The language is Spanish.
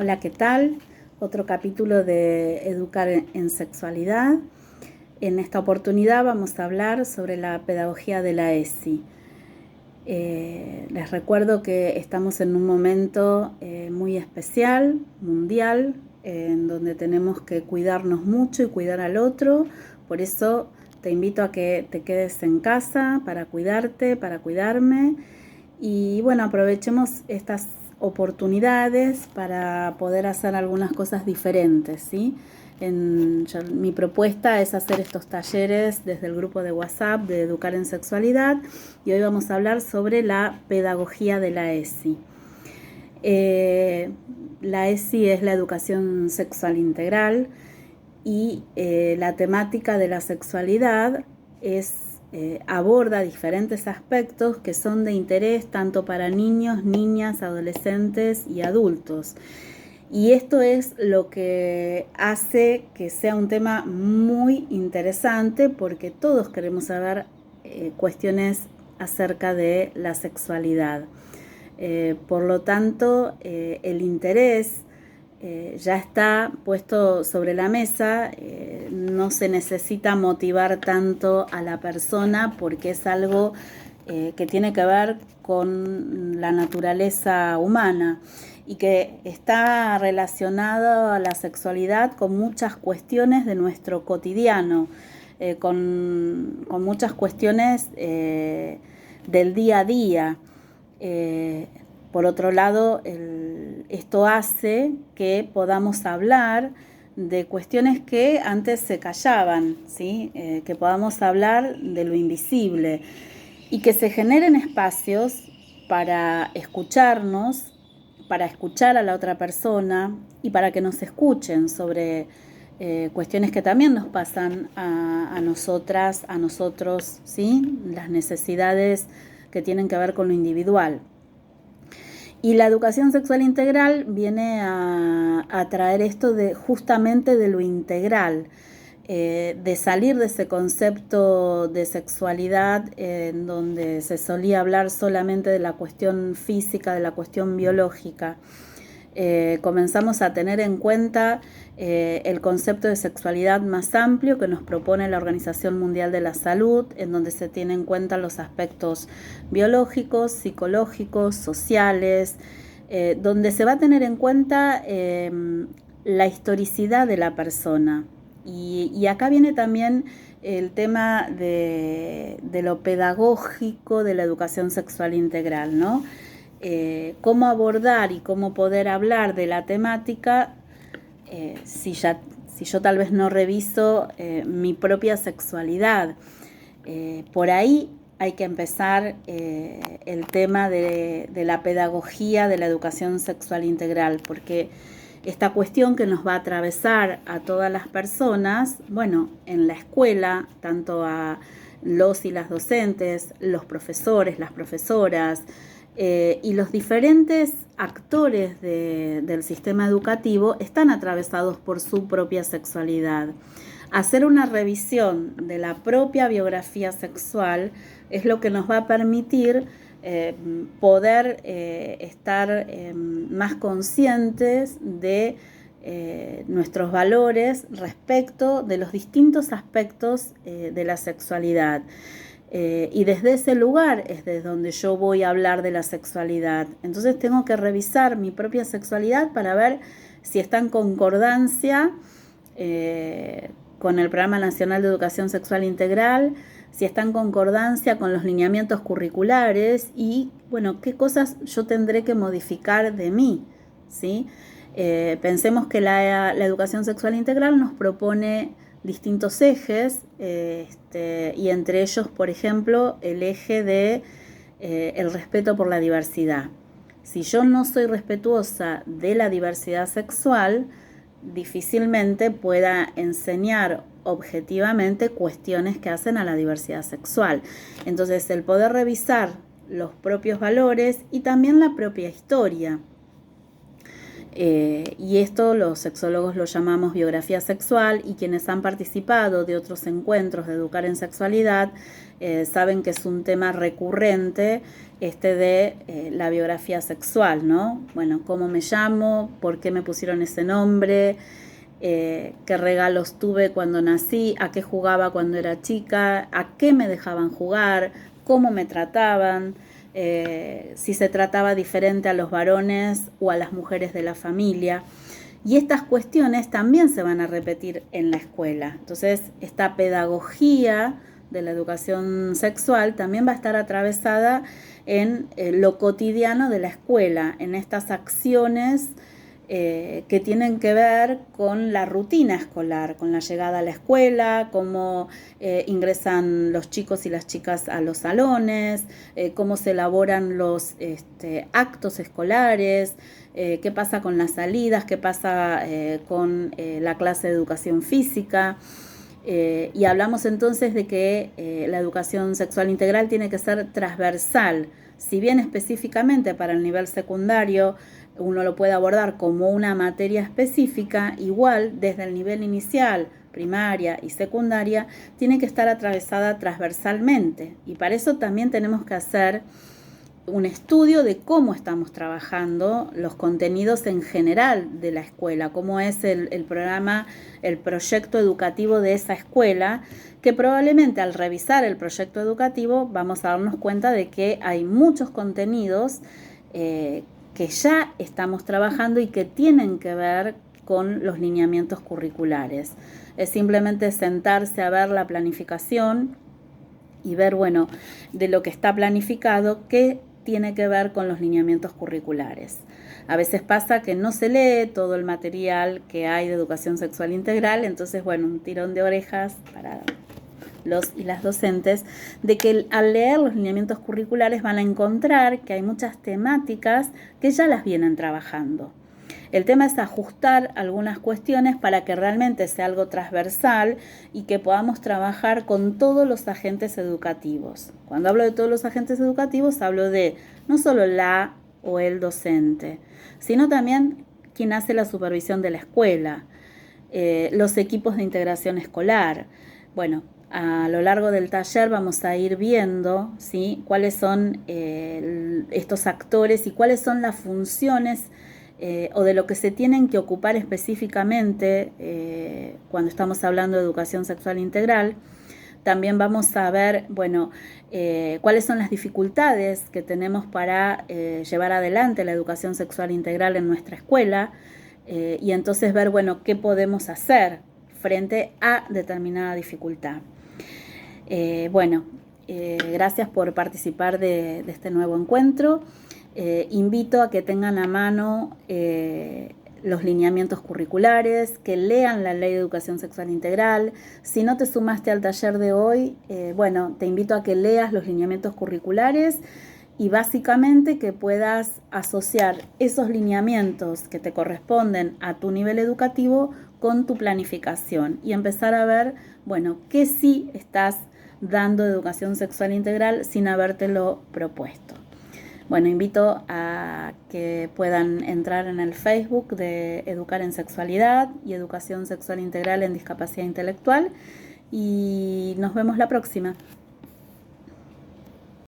Hola, ¿qué tal? Otro capítulo de Educar en Sexualidad. En esta oportunidad vamos a hablar sobre la pedagogía de la ESI. Les recuerdo que estamos en un momento muy especial, mundial, en donde tenemos que cuidarnos mucho y cuidar al otro. Por eso te invito a que te quedes en casa para cuidarte, para cuidarme. Y bueno, aprovechemos estas oportunidades para poder hacer algunas cosas diferentes, ¿sí? Mi propuesta es hacer estos talleres desde el grupo de WhatsApp de Educar en Sexualidad, y hoy vamos a hablar sobre la pedagogía de la ESI. La ESI es la educación sexual integral, y la temática de la sexualidad aborda diferentes aspectos que son de interés tanto para niños, niñas, adolescentes y adultos. Y esto es lo que hace que sea un tema muy interesante, porque todos queremos saber cuestiones acerca de la sexualidad. Por lo tanto, el interés ya está puesto sobre la mesa. No se necesita motivar tanto a la persona, porque es algo que tiene que ver con la naturaleza humana y que está relacionado a la sexualidad con muchas cuestiones de nuestro cotidiano, con muchas cuestiones del día a día. Por otro lado, esto hace que podamos hablar de cuestiones que antes se callaban, ¿sí? Que podamos hablar de lo invisible y que se generen espacios para escucharnos, para escuchar a la otra persona y para que nos escuchen sobre cuestiones que también nos pasan a nosotras, a nosotros, ¿sí? Las necesidades que tienen que ver con lo individual. Y la educación sexual integral viene a traer esto justamente de lo integral, de salir de ese concepto de sexualidad en donde se solía hablar solamente de la cuestión física, de la cuestión biológica. Comenzamos a tener en cuenta el concepto de sexualidad más amplio que nos propone la Organización Mundial de la Salud, en donde se tienen en cuenta los aspectos biológicos, psicológicos, sociales, donde se va a tener en cuenta la historicidad de la persona. Y acá viene también el tema de lo pedagógico de la educación sexual integral, ¿no? Cómo abordar y cómo poder hablar de la temática si yo tal vez no reviso mi propia sexualidad. Por ahí hay que empezar el tema de la pedagogía de la educación sexual integral, porque esta cuestión que nos va a atravesar a todas las personas, bueno, en la escuela, tanto a los y las docentes, los profesores, las profesoras, y los diferentes actores del sistema educativo están atravesados por su propia sexualidad. Hacer una revisión de la propia biografía sexual es lo que nos va a permitir poder estar más conscientes de nuestros valores respecto de los distintos aspectos de la sexualidad. Y desde ese lugar es desde donde yo voy a hablar de la sexualidad. Entonces tengo que revisar mi propia sexualidad para ver si está en concordancia con el Programa Nacional de Educación Sexual Integral, si está en concordancia con los lineamientos curriculares y, bueno, qué cosas yo tendré que modificar de mí, ¿sí? Pensemos que la educación sexual integral nos propone distintos ejes, y entre ellos, por ejemplo, el eje de el respeto por la diversidad. Si yo no soy respetuosa de la diversidad sexual, difícilmente pueda enseñar objetivamente cuestiones que hacen a la diversidad sexual. Entonces, el poder revisar los propios valores y también la propia historia. Y esto los sexólogos lo llamamos biografía sexual, y quienes han participado de otros encuentros de Educar en Sexualidad saben que es un tema recurrente de la biografía sexual, ¿no? Bueno, ¿cómo me llamo? ¿Por qué me pusieron ese nombre? ¿Qué regalos tuve cuando nací? ¿A qué jugaba cuando era chica? ¿A qué me dejaban jugar? ¿Cómo me trataban? Si se trataba diferente a los varones o a las mujeres de la familia. Y estas cuestiones también se van a repetir en la escuela. Entonces, esta pedagogía de la educación sexual también va a estar atravesada en lo cotidiano de la escuela, en estas acciones que tienen que ver con la rutina escolar, con la llegada a la escuela, cómo ingresan los chicos y las chicas a los salones, cómo se elaboran los actos escolares, qué pasa con las salidas, qué pasa con la clase de educación física. Y hablamos entonces de que la educación sexual integral tiene que ser transversal. Si bien específicamente para el nivel secundario uno lo puede abordar como una materia específica, igual desde el nivel inicial, primaria y secundaria, tiene que estar atravesada transversalmente. Y para eso también tenemos que hacer un estudio de cómo estamos trabajando los contenidos en general de la escuela, cómo es el programa, el proyecto educativo de esa escuela, que probablemente al revisar el proyecto educativo vamos a darnos cuenta de que hay muchos contenidos que ya estamos trabajando y que tienen que ver con los lineamientos curriculares. Es simplemente sentarse a ver la planificación y ver, bueno, de lo que está planificado, qué tiene que ver con los lineamientos curriculares. A veces pasa que no se lee todo el material que hay de educación sexual integral, entonces, bueno, un tirón de orejas para los y las docentes, de que al leer los lineamientos curriculares van a encontrar que hay muchas temáticas que ya las vienen trabajando. El tema es ajustar algunas cuestiones para que realmente sea algo transversal y que podamos trabajar con todos los agentes educativos. Cuando hablo de todos los agentes educativos, hablo de no solo la o el docente, sino también quien hace la supervisión de la escuela, los equipos de integración escolar. Bueno, a lo largo del taller vamos a ir viendo, ¿sí?, cuáles son estos actores y cuáles son las funciones o de lo que se tienen que ocupar específicamente cuando estamos hablando de educación sexual integral. También vamos a ver, bueno, cuáles son las dificultades que tenemos para llevar adelante la educación sexual integral en nuestra escuela y entonces ver, bueno, qué podemos hacer frente a determinada dificultad. Gracias por participar de este nuevo encuentro. Invito a que tengan a mano los lineamientos curriculares, que lean la Ley de Educación Sexual Integral. Si no te sumaste al taller de hoy, te invito a que leas los lineamientos curriculares y básicamente que puedas asociar esos lineamientos que te corresponden a tu nivel educativo con tu planificación y empezar a ver, qué sí estás dando de educación sexual integral sin habértelo propuesto. Invito a que puedan entrar en el Facebook de Educar en Sexualidad y Educación Sexual Integral en Discapacidad Intelectual y nos vemos la próxima.